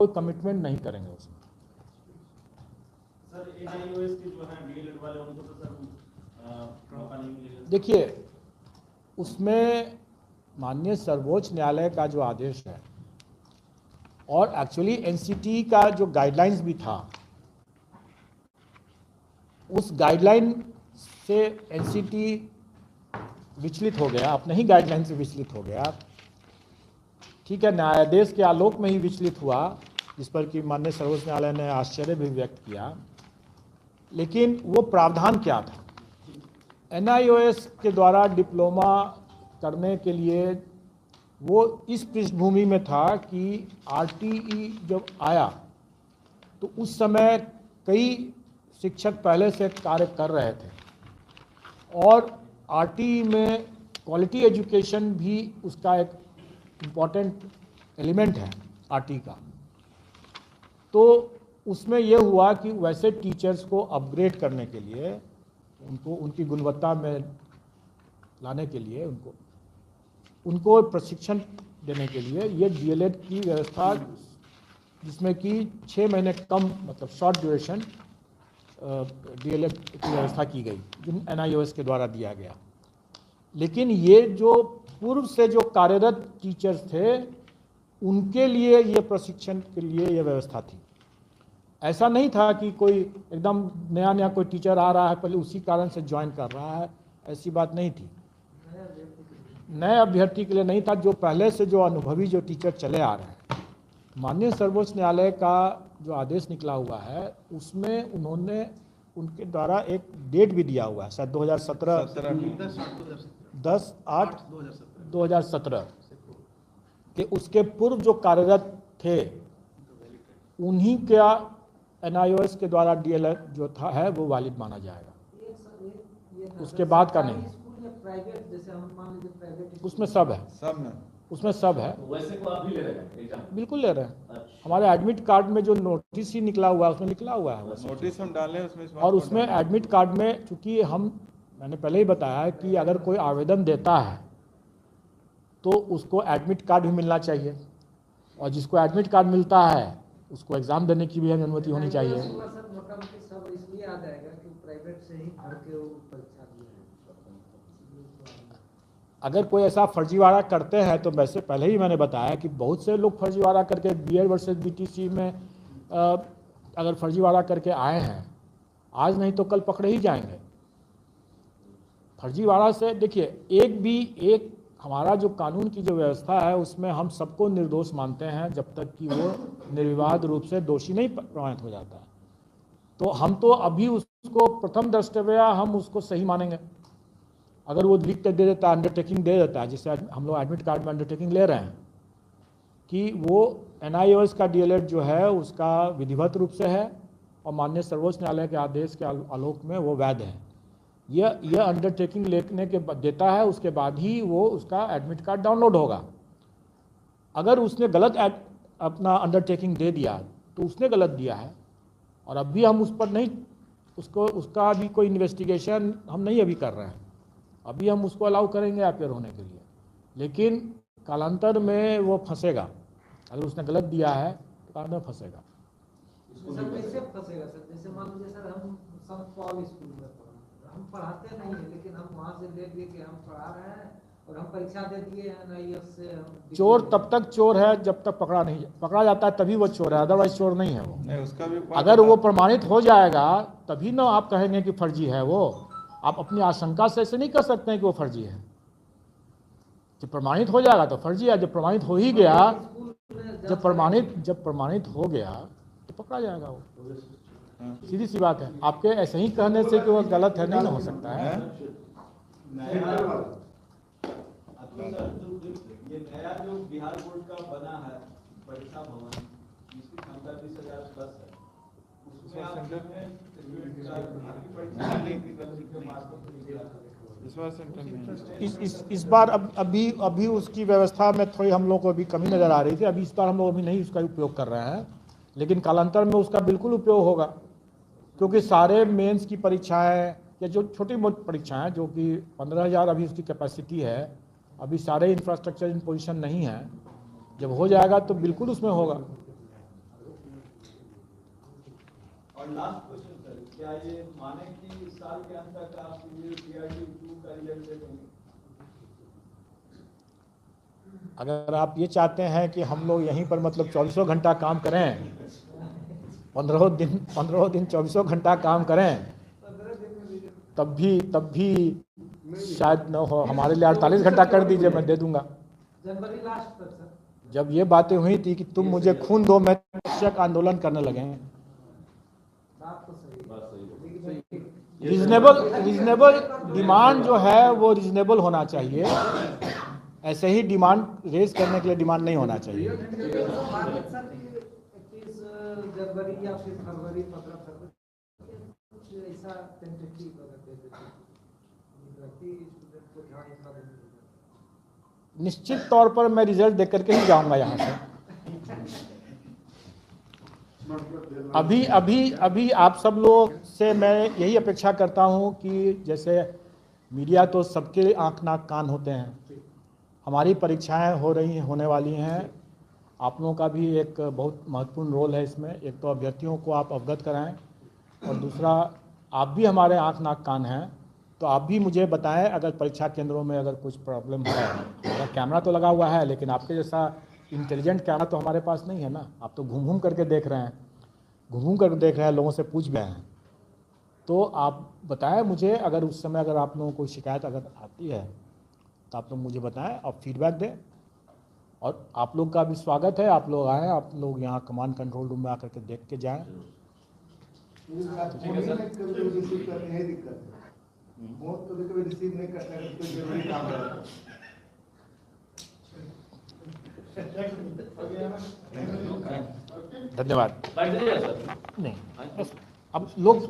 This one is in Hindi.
कोई कमिटमेंट नहीं करेंगे उसमें। सर NIOS के जो है डीएलएड वाले उनको तो सर मौका नहीं मिलेगा। देखिए, उसमें माननीय सर्वोच्च न्यायालय का जो आदेश है और एक्चुअली एनसीटी का जो गाइडलाइंस भी था, उस गाइडलाइन से एनसीटी विचलित हो गया, अपने ही गाइडलाइन से विचलित हो गया। ठीक है, न्यायाधीश के आलोक में ही विचलित हुआ, जिस पर कि माननीय सर्वोच्च न्यायालय ने आश्चर्य भी व्यक्त किया। लेकिन वो प्रावधान क्या था? NIOS के द्वारा डिप्लोमा करने के लिए वो इस पृष्ठभूमि में था कि RTE जब आया तो उस समय कई शिक्षक पहले से कार्य कर रहे थे और RTE में क्वालिटी एजुकेशन भी उसका एक इम्पॉर्टेंट एलिमेंट है RTE का। तो उसमें यह हुआ कि वैसे टीचर्स को अपग्रेड करने के लिए, उनको उनकी गुणवत्ता में लाने के लिए, उनको प्रशिक्षण देने के लिए ये DLED की व्यवस्था, जिसमें कि 6 महीने कम, मतलब शॉर्ट ड्यूरेशन DLED की व्यवस्था की गई, जो NIOS के द्वारा दिया गया। लेकिन ये जो पूर्व से जो कार्यरत टीचर्स थे, उनके लिए ये प्रशिक्षण के लिए ये व्यवस्था थी। ऐसा नहीं था कि कोई एकदम नया कोई टीचर आ रहा है पहले उसी कारण से ज्वाइन कर रहा है, ऐसी बात नहीं थी। नए अभ्यर्थी के लिए नहीं था, जो पहले से जो अनुभवी जो टीचर चले आ रहे हैं। माननीय सर्वोच्च न्यायालय का जो आदेश निकला हुआ है उसमें उन्होंने उनके द्वारा एक डेट भी दिया हुआ है, शायद 10/8/2017 के उसके पूर्व जो कार्यरत थे उन्हीं का NIOS के द्वारा DLED जो था है वो वैलिड माना जाएगा, उसके बाद का नहीं। उसमें सब है, उसमें सब है। वैसे को आप भी ले रहे हैं? बिल्कुल ले रहे हैं। हमारे एडमिट कार्ड में जो नोटिस ही निकला हुआ है उसमें निकला हुआ है, नोटिस हम डालें उसमें। और उसमें एडमिट कार्ड में, चूंकि मैंने पहले ही बताया कि अगर कोई आवेदन देता है तो उसको एडमिट कार्ड भी मिलना चाहिए, और जिसको एडमिट कार्ड मिलता है उसको एग्ज़ाम देने की भी अनुमति होनी चाहिए। अगर कोई ऐसा फर्जीवाड़ा करते हैं तो वैसे पहले ही मैंने बताया कि बहुत से लोग फर्जीवाड़ा करके BED वर्सेस BTC में अगर फर्जीवाड़ा करके आए हैं, आज नहीं तो कल पकड़े ही जाएंगे। फर्जीवाड़ा से देखिए, एक हमारा जो कानून की जो व्यवस्था है उसमें हम सबको निर्दोष मानते हैं जब तक कि वो निर्विवाद रूप से दोषी नहीं प्रमाणित हो जाता है। तो हम तो अभी उसको प्रथम दृष्टया हम उसको सही मानेंगे। अगर वो लिख कर दे देता है, अंडरटेकिंग दे देता है, जिससे हम लोग एडमिट कार्ड में अंडरटेकिंग ले रहे हैं कि वो NIOS का DLED जो है उसका विधिवत रूप से है और माननीय सर्वोच्च न्यायालय के आदेश के आलोक में वो वैध है, यह अंडरटेकिंग लेने के देता है, उसके बाद ही वो उसका एडमिट कार्ड डाउनलोड होगा। अगर उसने गलत अपना अंडरटेकिंग दे दिया तो उसने गलत दिया है, और अभी हम उस पर नहीं, उसका अभी कोई इन्वेस्टिगेशन हम नहीं अभी कर रहे हैं। अभी हम उसको अलाउ करेंगे अपेयर होने के लिए, लेकिन कालांतर में वो फंसेगा। अगर उसने गलत दिया है तो कालांतर में फंसेगा। कैसे फंसेगा सर? जैसे मान लीजिए सर, हम संत पॉल स्कूल में हम पढ़ाते नहीं है, लेकिन हम वहाँ से ले लिए कि हम पढ़ा रहे हैं और हम परीक्षा दे दिए हैं NIOS से। चोर तब तक चोर है जब तक पकड़ा जाता है तभी वो चोर है, अदरवाइज चोर नहीं है वो। नहीं, उसका भी अगर वो प्रमाणित हो जाएगा तभी ना आप कहेंगे कि फर्जी है वो। आप अपनी आशंका से ऐसे नहीं कर सकते हैं कि वो फर्जी है। जब प्रमाणित हो जाएगा तो फर्जी है, जब प्रमाणित हो ही गया, जब प्रमाणित हो गया तो पकड़ा जाएगा वो। सीधी सी बात है। आपके ऐसे ही कहने से कि वो गलत है नहीं हो सकता है। ये नया जो बिहार बोर्ड का बना है परीक्षा भवन, जिसकी क्षमता 20,000 प्लस है, उसमें इस बार अभी उसकी व्यवस्था में थोड़ी हम लोग को अभी कमी नज़र आ रही थी। अभी इस बार हम लोग अभी नहीं उसका उपयोग कर रहे हैं, लेकिन कालांतर में उसका बिल्कुल उपयोग होगा, क्योंकि सारे मेंस की परीक्षाएं या जो छोटी मोटी परीक्षाएं, जो कि 15,000 अभी उसकी कैपेसिटी है, अभी सारे इंफ्रास्ट्रक्चर इन पोजीशन नहीं है। जब हो जाएगा तो बिल्कुल उसमें होगा। लास्ट क्वेश्चन सर, क्या ये माने कि इस साल के अंत तक आप PRT-2 का रिजल्ट दे देंगे? अगर आप ये चाहते हैं कि हम लोग यहीं पर मतलब 24 घंटा काम करें, 15 दिन 24 घंटा काम करें, तब भी शायद न हो। हमारे लिए 48 घंटा कर दीजिए, मैं दे दूंगा। जनवरी लास्ट तक सर। जब ये बातें हुई थी कि तुम मुझे खून दो, मैं शिक्षक आंदोलन करने लगे हैं। बात तो सही है। रीजनेबल डिमांड जो है वो रीजनेबल होना चाहिए। ऐसे ही डिमांड रेज करने के लिए डिमांड नहीं होना चाहिए। 21 जनवरी या फिर फरवरी 15 फरवरी कुछ ऐसा टेंटेटिव अगर दे देते स्टूडेंट को ध्यान इतना देने। निश्चित तौर पर मैं रिजल्ट देख करके ही जाऊंगा यहाँ से। अभी आप सब लोग से मैं यही अपेक्षा करता हूँ कि जैसे मीडिया तो सबके आँख नाक कान होते हैं, हमारी परीक्षाएं होने वाली हैं। आप लोगों का भी एक बहुत महत्वपूर्ण रोल है इसमें। एक तो अभ्यर्थियों को आप अवगत कराएं, और दूसरा आप भी हमारे आँख नाक कान हैं, तो आप भी मुझे बताएं अगर परीक्षा केंद्रों में अगर कुछ प्रॉब्लम है। अगर कैमरा तो लगा हुआ है, लेकिन आपके जैसा इंटेलिजेंट कैमरा तो हमारे पास नहीं है ना। आप तो घूम करके देख रहे हैं, लोगों से पूछ रहे हैं। तो आप बताएं मुझे, अगर उस समय अगर आप लोगों को शिकायत अगर आती है तो आप लोग मुझे बताएं और फीडबैक दें। और आप लोग का भी स्वागत है, आप लोग आएँ, आप लोग यहाँ कमांड कंट्रोल रूम में आकर के देख के जाएँ। कभी रिसीव करने है दिक्कत है, बहुत कभी रिसीव नहीं करता है, कोई जरूरी काम है। धन्यवाद। नहीं, अब लोग